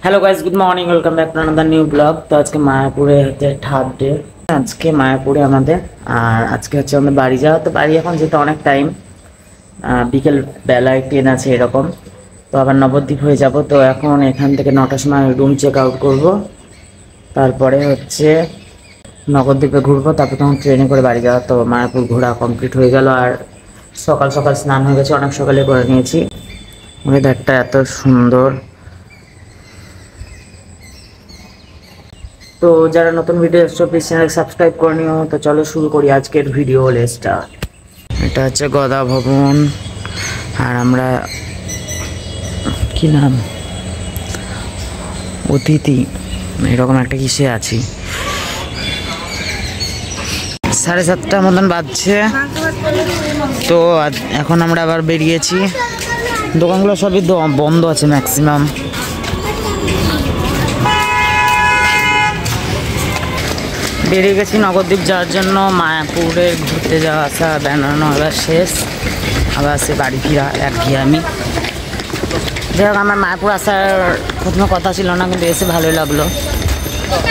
Hello guys, good morning, welcome back to another new blog. তো আজকে মায়াপুরে হচ্ছে থার্ড ডে। আজকে মায়াপুরে আমাদের আর আজকে হচ্ছে আমাদের বাড়ি যাওয়া। তো বাড়ি এখন যেতে অনেক টাইম, বিকেল বেলায় ট্রেন আছে এরকম। তো আবার নবদ্বীপ হয়ে যাব। তো এখন এখান থেকে 9টার সময় রুম চেক আউট করব, তারপরে হচ্ছে নবদ্বীপে ঘুরবো, তারপর তখন ট্রেনে করে বাড়ি যাওয়া। তো মায়াপুর ঘোরা কমপ্লিট হয়ে গেল। আর সকাল সকাল স্নান হয়ে গেছে, অনেক সকালে করে নিয়েছি। ওয়েদারটা এত সুন্দর। তো যারা নতুন ভিডিও এসছো প্লিজ চ্যানেল সাবস্ক্রাইব করে নিও। তো চলো শুরু করি আজকের ভিডিও। স্টার্ট। এটা হচ্ছে গদা ভবন, আর আমরা কি নাম অতিথি এরকম একটা কিসে আছি। 7:30 মতন বাজছে। তো এখন আমরা আবার বেরিয়েছি। দোকানগুলো সবই বন্ধ আছে ম্যাক্সিমাম। বেরিয়ে গেছি নবদ্বীপ যাওয়ার জন্য। মায়াপুরে ঘুরতে যাওয়া আসা বেড়ানো এবার শেষ, আবার সে বাড়ি ফিরা একঘেয়েমি। যাই হোক, আমার মায়াপুর আসার প্রথমে কথা ছিল না, কিন্তু এসে ভালোই লাগলো।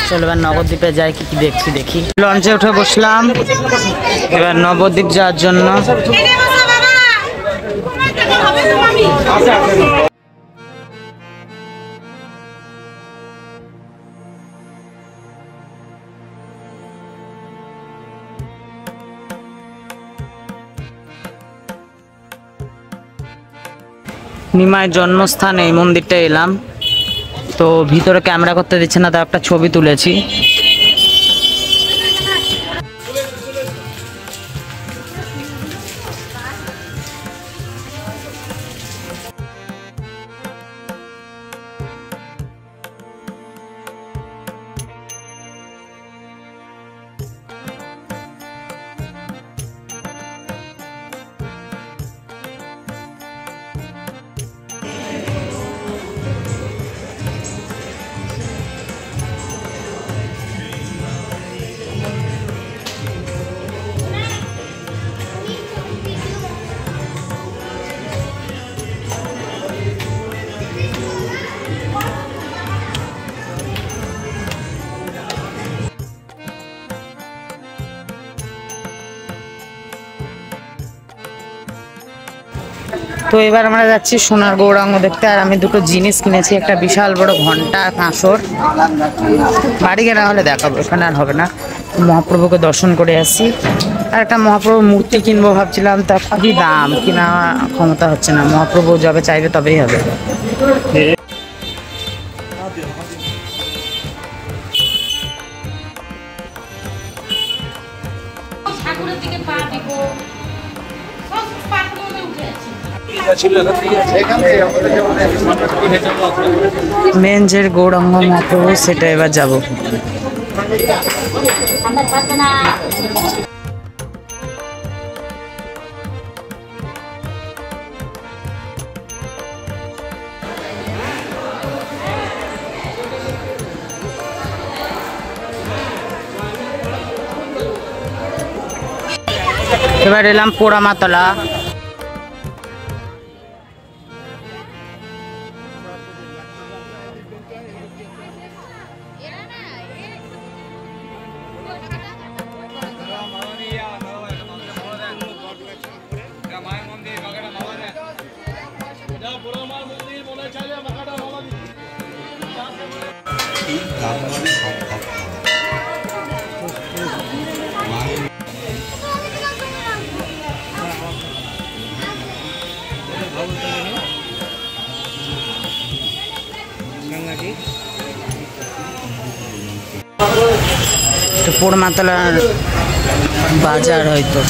চলো এবার নবদ্বীপে যাই, কি কি দেখি। লঞ্চে উঠে বসলাম এবার নবদ্বীপ যাওয়ার জন্য। নিমাইয়ের জন্মস্থান এই মন্দিরটা এলাম। তো ভিতরে ক্যামেরা করতে দিচ্ছে না, তার একটা ছবি তুলেছি। তো এবার আমরা যাচ্ছি সোনার গৌরাঙ্গ দেখতে। আর আমি দুটো জিনিস কিনেছি, একটা বিশাল বড় ঘন্টা কাঁসর। বাড়ি কেনা হলে দেখাবো, এখানে আর হবে না। মহাপ্রভুকে দর্শন করে আসি। আর একটা মহাপ্রভুর মূর্তি কিনবো ভাবছিলাম, তা খুবই দাম, কিনা ক্ষমতা হচ্ছে না। মহাপ্রভু যবে চাইবে তবেই হবে। মেন যে গৌরাঙ্গ মহাপ্রভু, সেটা এবার যাবো। এবার এলাম পোড়ামাতলা। পোড়ামাতলার বাজার হয়তো।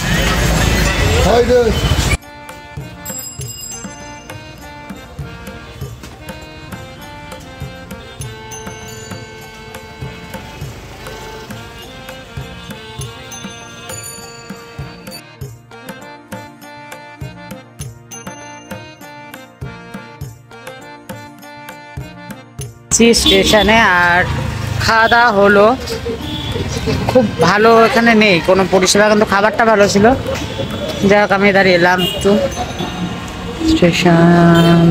স্টেশনে আর খাওয়া দাওয়া হলো। খুব ভালো এখানে নেই কোনো পরিষেবা, কিন্তু খাবারটা ভালো ছিল। যাই হোক, আমি দাঁড়িয়ে এলাম একটু স্টেশন।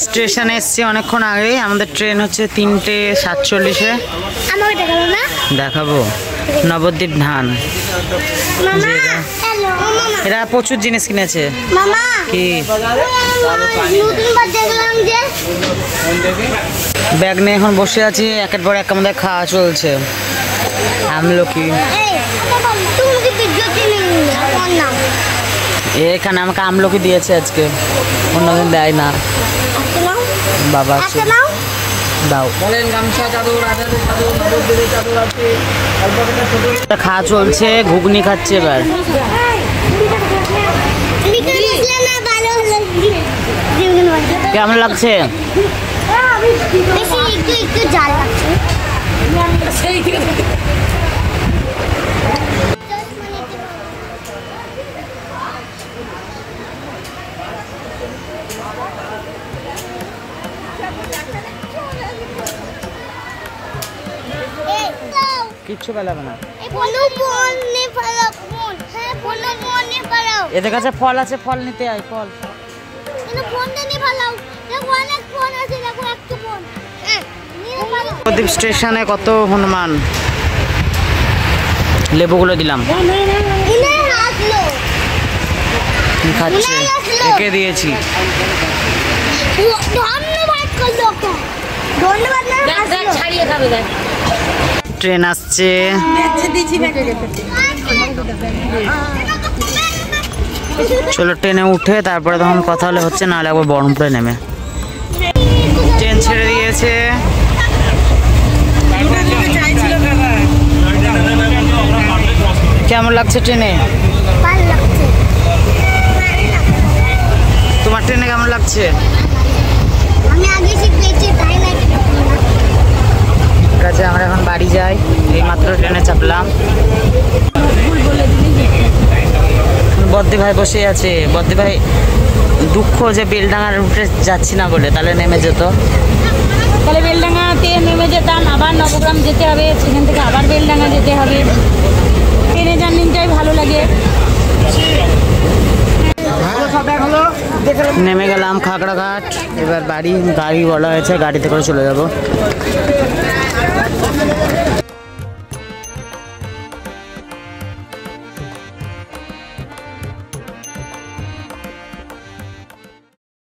স্টেশনে এসছি অনেকক্ষণ আগেই। আমাদের ট্রেন হচ্ছে 3:47-এ। দেখাবো নবদ্বীপ ধান। এরা প্রচুর জিনিস কিনেছে। কি ব্যাগ নিয়ে এখন বসে আছি, একের পর এক আমাদের খাওয়া চলছে। আমলকি এখানে আমাকে আমলকি দিয়েছে আজকে, অন্যদিন দেয় না। বাবা দাও। খাওয়া চলছে, ঘুগনি খাচ্ছে এবার। কেমন লাগছে? কিচ্ছু পেলাম না। এদের কাছে ফল আছে, ফল নিতে আয়। ফল নবদ্বীপ স্টেশনে কত হনুমান। লেবুগুলো দিলাম, খাচ্ছে, একে দিয়েছি। ট্রেন আসছে, চলো ট্রেনে উঠে তারপরে তখন কথা হলে হচ্ছে, না হলে একবার বহরমপুরে নেমে। ট্রেন ছেড়ে দিয়েছে। কেমন লাগছে ট্রেনে? তোমার ট্রেনে কেমন লাগছে? ঠিক আছে, আমরা এখন বাড়ি যাই। এইমাত্র ট্রেনে চাপলাম। বদ্দি ভাই বসে আছে। বদ্দি ভাই দুঃখ যে বেলডাঙ্গার রুটে যাচ্ছি না বলে, তাহলে নেমে যেত। তাহলে বেলডাঙ্গাতে নেমে যেতাম, আবার নবগ্রাম যেতে হবে, সেখান থেকে আবার বেলডাঙ্গা যেতে হবে। ট্রেনে জার্নিটাই ভালো লাগে। নেমে গেলাম খাগড়াঘাট। এবার বাড়ি, গাড়ি বলা হয়েছে, গাড়িতে করে চলে যাব।